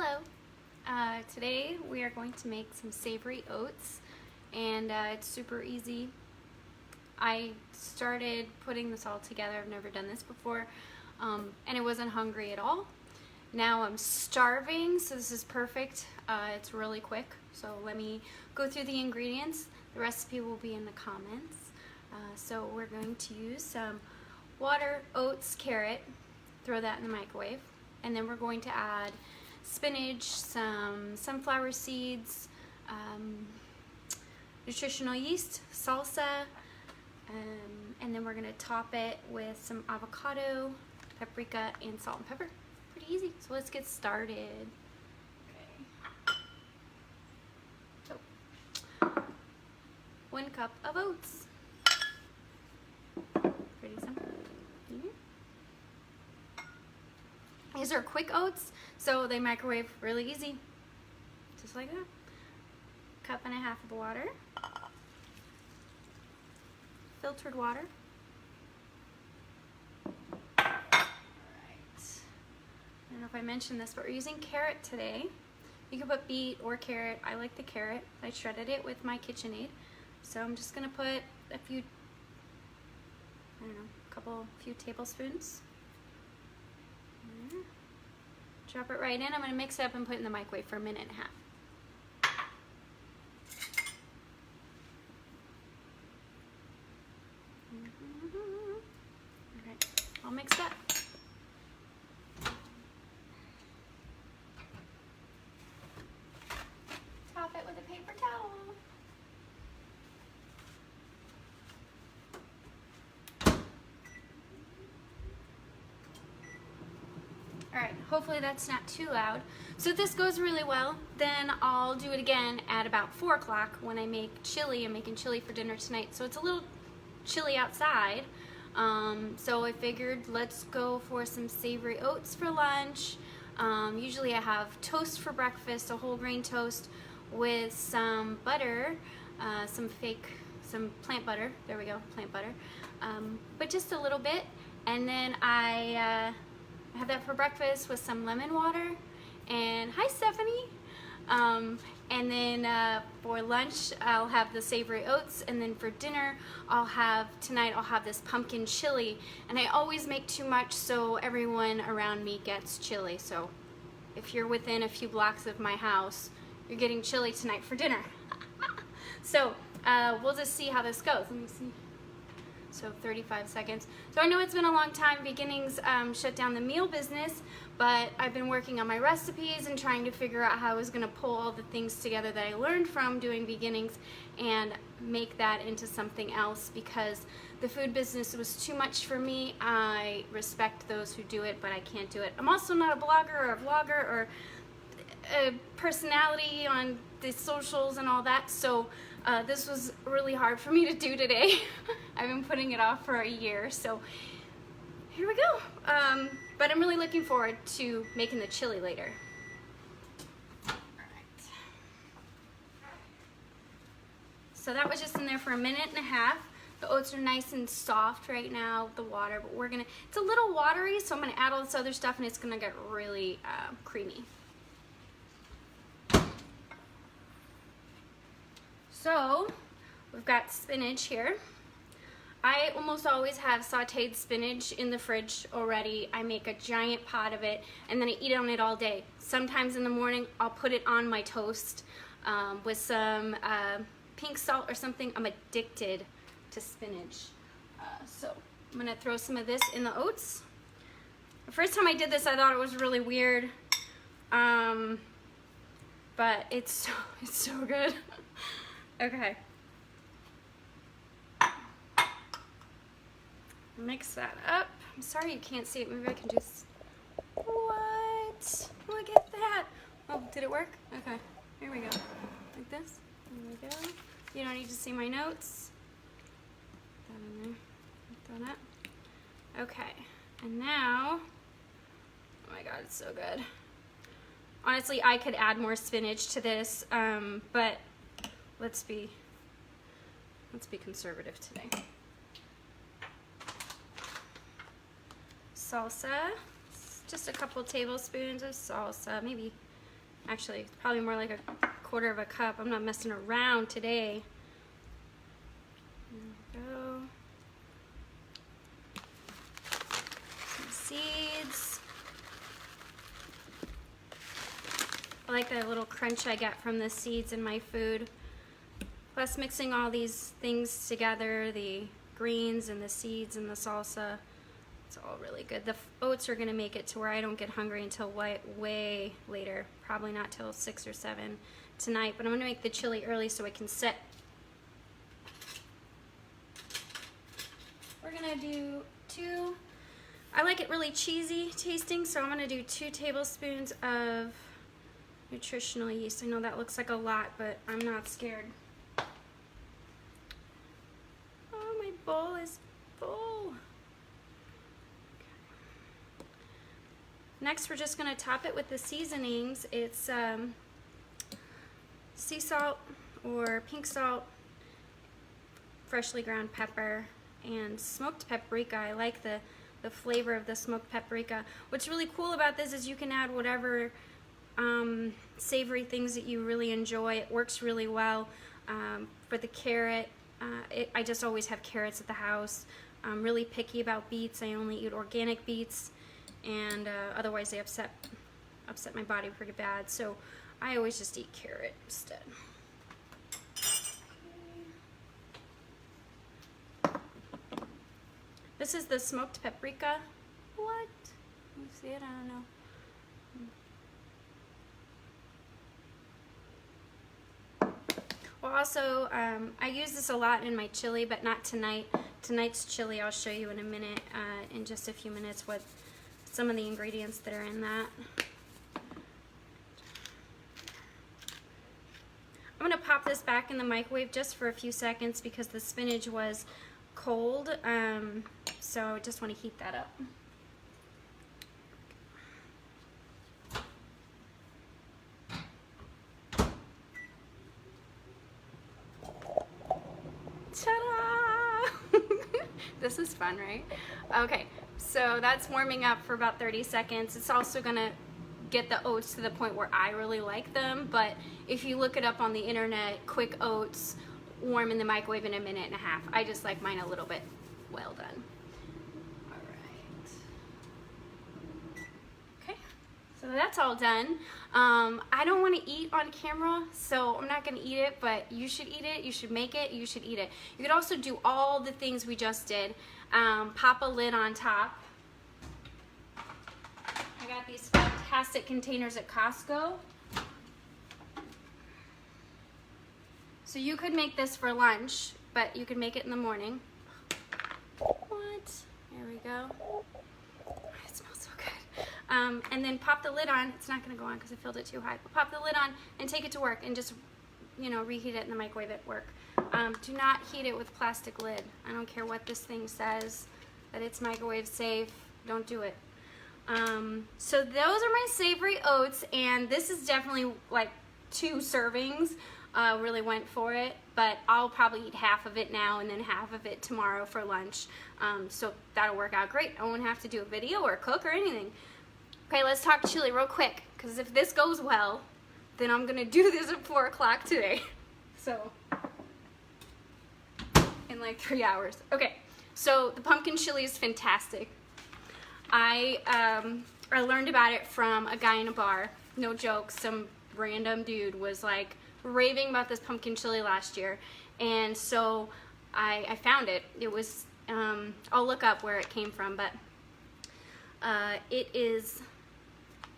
Hello. Today we are going to make some savory oats, and it's super easy. I started putting this all together. I've never done this before, and I wasn't hungry at all. Now I'm starving, so this is perfect. It's really quick, so let me go through the ingredients. The recipe will be in the comments. So we're going to use some water, oats, carrot, throw that in the microwave, and then we're going to add spinach, some sunflower seeds, nutritional yeast, salsa, and then we're going to top it with some avocado, paprika, and salt and pepper. Pretty easy. So let's get started. Okay. So, 1 cup of oats. Pretty simple. These are quick oats, so they microwave really easy, just like that. 1.5 cups of water, filtered water. All right. I don't know if I mentioned this, but we're using carrot today. You can put beet or carrot. I like the carrot. I shredded it with my KitchenAid, so I'm just gonna put a few, few tablespoons. Drop it right in. I'm going to mix it up and put it in the microwave for 1.5 minutes. Okay, all mixed up. Top it with a paper towel. Alright, hopefully that's not too loud. So if this goes really well, then I'll do it again at about 4 o'clock when I make chili. I'm making chili for dinner tonight, so it's a little chilly outside. So I figured let's go for some savory oats for lunch. Usually I have toast for breakfast, a whole grain toast with some butter, some plant butter. There we go, plant butter. But just a little bit. And then I have that for breakfast with some lemon water, and hi Stephanie. And then for lunch I'll have the savory oats, and then for dinner tonight I'll have this pumpkin chili. And I always make too much so everyone around me gets chili. So if you're within a few blocks of my house, you're getting chili tonight for dinner. So we'll just see how this goes. Let me see. So 35 seconds. So I know it's been a long time. Beginnings shut down the meal business, but I've been working on my recipes and trying to figure out how I was going to pull all the things together that I learned from doing Beginnings and make that into something else, because the food business was too much for me. I respect those who do it, but I can't do it. I'm also not a blogger or a vlogger or a personality on the socials and all that, so this was really hard for me to do today. I've been putting it off for a year, so here we go. But I'm really looking forward to making the chili later. All right. So that was just in there for 1.5 minutes. The oats are nice and soft right now with the water, but it's a little watery, so I'm gonna add all this other stuff and it's gonna get really creamy. So we've got spinach here. I almost always have sauteed spinach in the fridge already. I make a giant pot of it and then I eat on it all day. Sometimes in the morning I'll put it on my toast with some pink salt or something. I'm addicted to spinach. So I'm gonna throw some of this in the oats. The first time I did this I thought it was really weird, but it's so good. Okay. Mix that up. I'm sorry you can't see it. Maybe I can just... What? Look at that. Oh, did it work? Okay. Here we go. Like this. There we go. You don't need to see my notes. Put that in there. Throw that. Okay. And now... Oh my god, it's so good. Honestly, I could add more spinach to this, but... Let's be conservative today. Salsa, just a couple tablespoons of salsa, maybe Actually, it's probably more like a quarter of a cup. I'm not messing around today. There we go. Some seeds. I like the little crunch I get from the seeds in my food. Plus mixing all these things together, the greens and the seeds and the salsa, it's all really good. The oats are gonna make it to where I don't get hungry until way later. Probably not till 6 or 7 tonight, but I'm gonna make the chili early so it can sit. We're gonna do 2, I like it really cheesy tasting, so I'm gonna do 2 tablespoons of nutritional yeast. I know that looks like a lot, but I'm not scared. Oh, my bowl is full. Next, we're just going to top it with the seasonings. It's sea salt or pink salt, freshly ground pepper, and smoked paprika. I like the flavor of the smoked paprika. What's really cool about this is you can add whatever savory things that you really enjoy. It works really well for the carrot. I just always have carrots at the house. I'm really picky about beets. I only eat organic beets, and otherwise they upset my body pretty bad. So I always just eat carrot instead. This is the smoked paprika. What? Can you see it? I don't know. Well, also, I use this a lot in my chili, but not tonight. Tonight's chili, I'll show you in a minute, in just a few minutes, what some of the ingredients that are in that. I'm going to pop this back in the microwave just for a few seconds because the spinach was cold, so I just want to heat that up. Ta-da! This is fun, right? Okay, so that's warming up for about 30 seconds. It's also gonna get the oats to the point where I really like them, but if you look it up on the internet, quick oats warm in the microwave in 1.5 minutes. I just like mine a little bit well done. All right. Okay, so that's all done. I don't want to eat on camera, so I'm not going to eat it, but you should eat it, you should make it, you should eat it. You could also do all the things we just did. Pop a lid on top. I got these fantastic containers at Costco. So you could make this for lunch, but you could make it in the morning. What? There we go. It smells so good. And then pop the lid on. It's not going to go on because I filled it too high. But pop the lid on and take it to work and just, you know, reheat it in the microwave at work. Do not heat it with plastic lid. I don't care what this thing says, that it's microwave safe. Don't do it. So those are my savory oats, and this is definitely like 2 servings. Really went for it, but I'll probably eat half of it now and then half of it tomorrow for lunch. So that'll work out great. I won't have to do a video or cook or anything. Okay, let's talk chili real quick, because if this goes well, then I'm gonna do this at 4 o'clock today. So, in like 3 hours. Okay, so the pumpkin chili is fantastic. I learned about it from a guy in a bar. No joke, some random dude was like raving about this pumpkin chili last year, and so I found it. It was, I'll look up where it came from, but it is,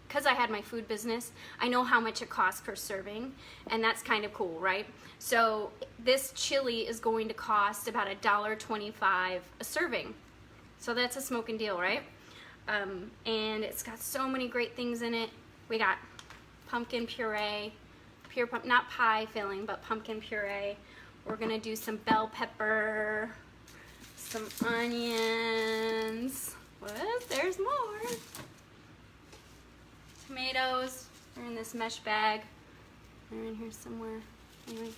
because I had my food business, I know how much it costs per serving, and that's kind of cool, right? So this chili is going to cost about $1.25 a serving. So that's a smoking deal, right? And it's got so many great things in it. We got pumpkin puree, not pie filling, but pumpkin puree. We're gonna do some bell pepper, some onions. What? There's more. Tomatoes. They're in this mesh bag. They're in here somewhere. Anyway,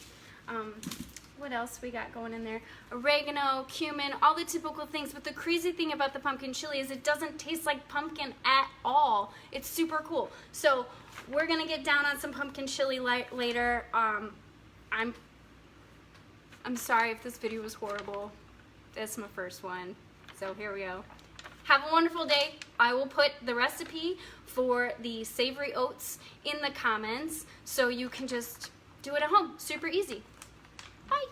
what else we got going in there? Oregano, cumin, all the typical things. But the crazy thing about the pumpkin chili is it doesn't taste like pumpkin at all. It's super cool. So we're gonna get down on some pumpkin chili later. I'm sorry if this video was horrible. That's my first one. So here we go. Have a wonderful day. I will put the recipe for the savory oats in the comments so you can just do it at home. Super easy. Bye.